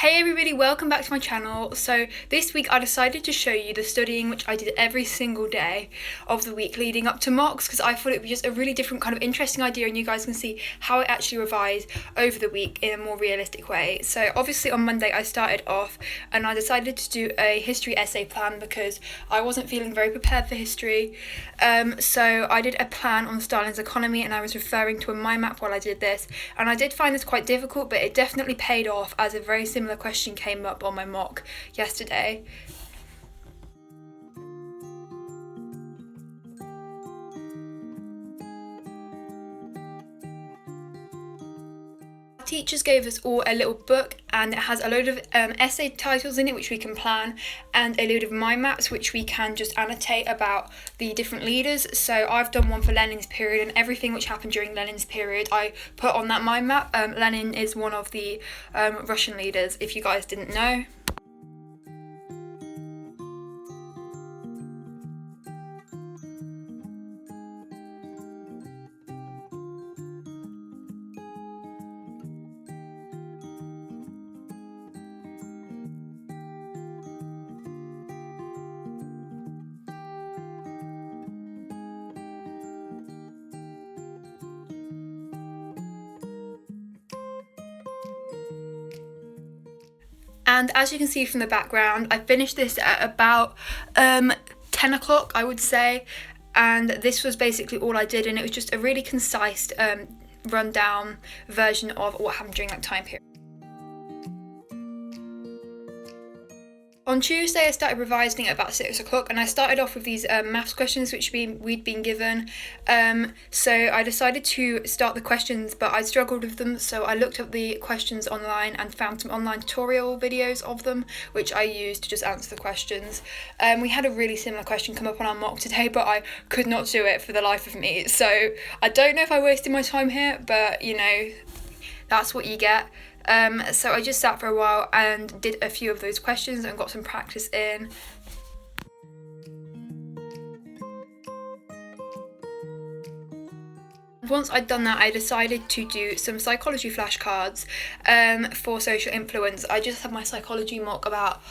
Hey everybody, welcome back to my channel. So this week I decided to show you the studying which I did every single day of the week leading up to mocks, because I thought it would be just a really different kind of interesting idea and you guys can see how I actually revise over the week in a more realistic way. So obviously on Monday I started off and I decided to do a history essay plan because I wasn't feeling very prepared for history. So I did a plan on Stalin's economy and I was referring to a mind map while I did this, and I did find this quite difficult, but it definitely paid off as a very similar question came up on my mock yesterday. Teachers gave us all a little book and it has a load of essay titles in it which we can plan, and a load of mind maps which we can just annotate about the different leaders. So I've done one for Lenin's period, and everything which happened during Lenin's period I put on that mind map. Lenin is one of the Russian leaders, if you guys didn't know. And as you can see from the background, I finished this at about 10 o'clock, I would say. And this was basically all I did, and it was just a really concise rundown version of what happened during that time period. On Tuesday I started revising at about 6 o'clock, and I started off with these maths questions which we'd been given. So I decided to start the questions, but I struggled with them, so I looked up the questions online and found some online tutorial videos of them which I used to just answer the questions. We had a really similar question come up on our mock today, but I could not do it for the life of me, so I don't know if I wasted my time here, but you know, that's what you get. So I just sat for a while and did a few of those questions and got some practice in. Once I'd done that, I decided to do some psychology flashcards for social influence. I just had my psychology mock about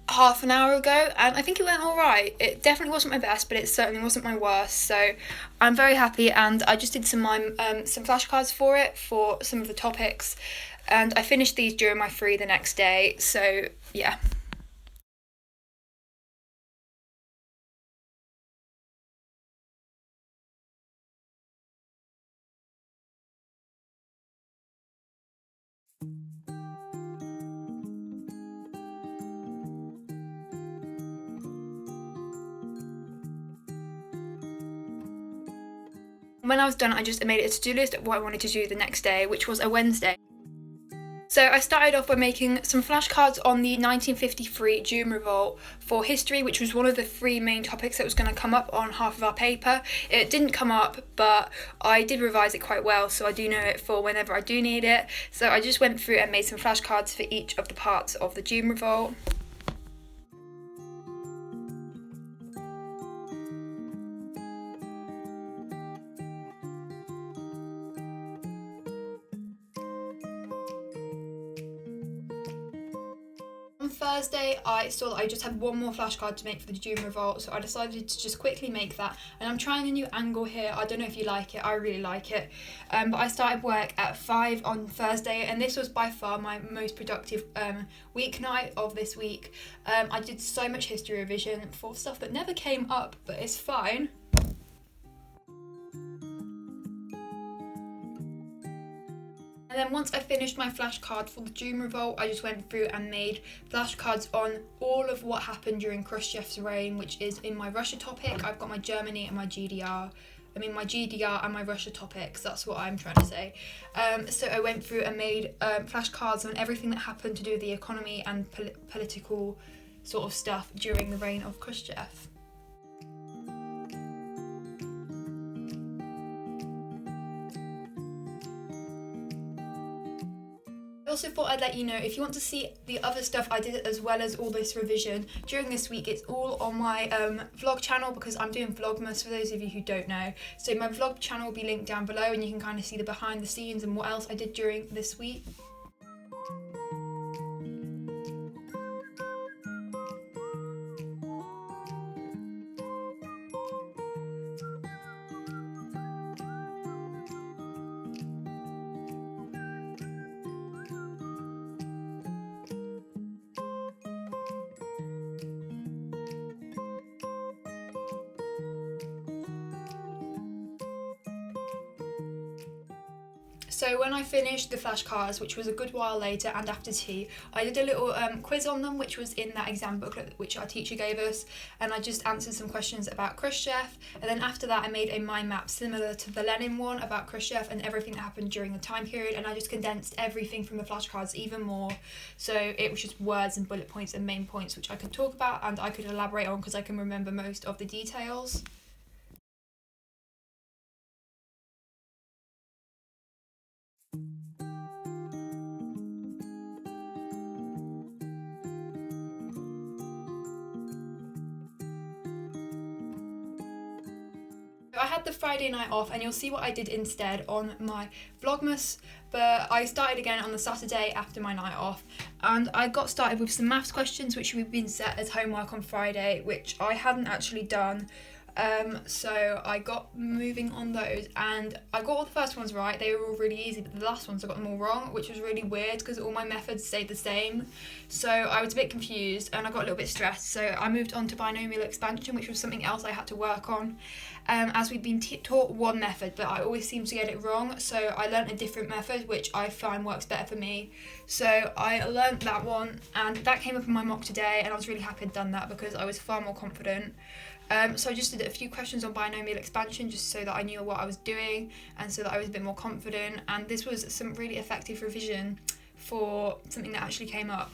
half an hour ago and I think it went alright. It definitely wasn't my best, but it certainly wasn't my worst, so I'm very happy. And I just did some flashcards for it for some of the topics, and I finished these during my free the next day, so yeah. When I was done, I just made it a to-do list of what I wanted to do the next day, which was a Wednesday. So I started off by making some flashcards on the 1953 June Revolt for history, which was one of the three main topics that was going to come up on half of our paper. It didn't come up, but I did revise it quite well, so I do know it for whenever I do need it. So I just went through and made some flashcards for each of the parts of the June Revolt. On Thursday, I saw that I just had one more flashcard to make for the June Revolt, so I decided to just quickly make that. And I'm trying a new angle here. I don't know if you like it, I really like it. But I started work at 5 on Thursday, and this was by far my most productive weeknight of this week. I did so much history revision for stuff that never came up, but it's fine. And then once I finished my flashcard for the June Revolt, I just went through and made flashcards on all of what happened during Khrushchev's reign, which is in my Russia topic. I've got my Germany and my GDR. My GDR and my Russia topics, that's what I'm trying to say. So I went through and made flashcards on everything that happened to do with the economy and political sort of stuff during the reign of Khrushchev. I also thought I'd let you know, if you want to see the other stuff I did as well as all this revision during this week, it's all on my vlog channel, because I'm doing Vlogmas for those of you who don't know. So my vlog channel will be linked down below and you can kind of see the behind the scenes and what else I did during this week. So when I finished the flashcards, which was a good while later and after tea, I did a little quiz on them, which was in that exam booklet which our teacher gave us, and I just answered some questions about Khrushchev, and then after that I made a mind map similar to the Lenin one about Khrushchev and everything that happened during the time period, and I just condensed everything from the flashcards even more, so it was just words and bullet points and main points which I could talk about and I could elaborate on because I can remember most of the details. I had the Friday night off and you'll see what I did instead on my Vlogmas, but I started again on the Saturday after my night off, and I got started with some maths questions which we've been set as homework on Friday, which I hadn't actually done. So I got moving on those and I got all the first ones right, they were all really easy, but the last ones I got them all wrong, which was really weird because all my methods stayed the same. So I was a bit confused and I got a little bit stressed, so I moved on to binomial expansion, which was something else I had to work on, as we'd been taught one method but I always seem to get it wrong, so I learnt a different method which I find works better for me. So I learnt that one and that came up in my mock today and I was really happy I'd done that because I was far more confident. So I just did a few questions on binomial expansion just so that I knew what I was doing and so that I was a bit more confident, and this was some really effective revision for something that actually came up.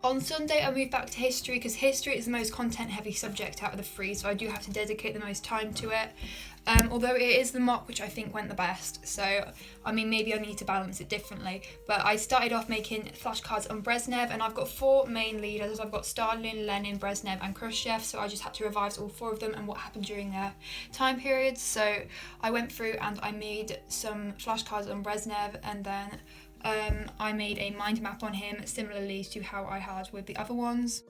On Sunday I moved back to history because history is the most content heavy subject out of the three, so I do have to dedicate the most time to it. Although it is the mock which I think went the best, so I mean maybe I need to balance it differently, but I started off making flashcards on Brezhnev and I've got 4 main leaders. I've got Stalin, Lenin, Brezhnev and Khrushchev, so I just had to revise all 4 of them and what happened during their time periods. So I went through and I made some flashcards on Brezhnev, and then I made a mind map on him similarly to how I had with the other ones.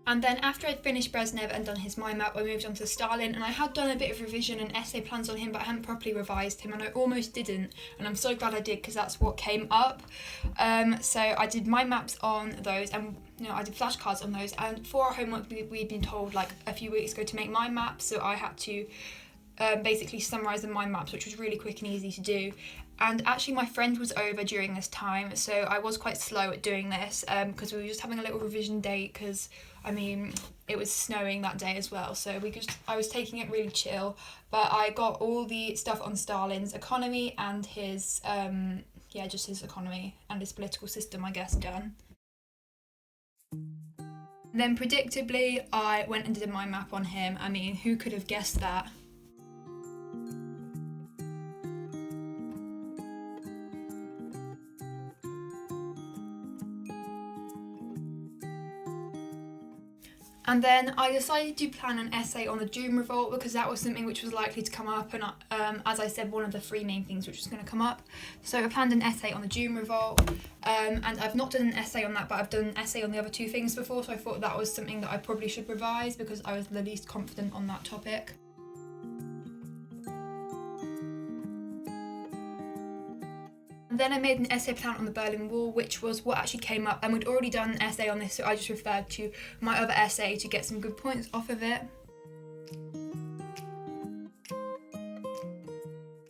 And then after I'd finished Brezhnev and done his mind map, I moved on to Stalin, and I had done a bit of revision and essay plans on him, but I hadn't properly revised him, and I almost didn't, and I'm so glad I did because that's what came up. So I did mind maps on those, and I did flashcards on those, and for our homework we'd been told like a few weeks ago to make mind maps, so I had to basically summarise the mind maps, which was really quick and easy to do. And actually my friend was over during this time, so I was quite slow at doing this because we were just having a little revision date because I mean it was snowing that day as well, so I was taking it really chill, but I got all the stuff on Stalin's economy and his just his economy and his political system I guess done. Then predictably I went and did a mind map on him. I mean, who could have guessed that? And then I decided to plan an essay on the Doom Revolt because that was something which was likely to come up, and as I said, one of the 3 main things which was going to come up. So I planned an essay on the Doom Revolt, and I've not done an essay on that, but I've done an essay on the other 2 things before, so I thought that was something that I probably should revise because I was the least confident on that topic. Then I made an essay plan on the Berlin Wall, which was what actually came up, and we'd already done an essay on this, so I just referred to my other essay to get some good points off of it.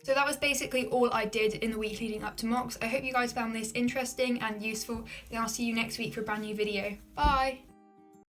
So that was basically all I did in the week leading up to mocks. I hope you guys found this interesting and useful, and I'll see you next week for a brand new video. Bye!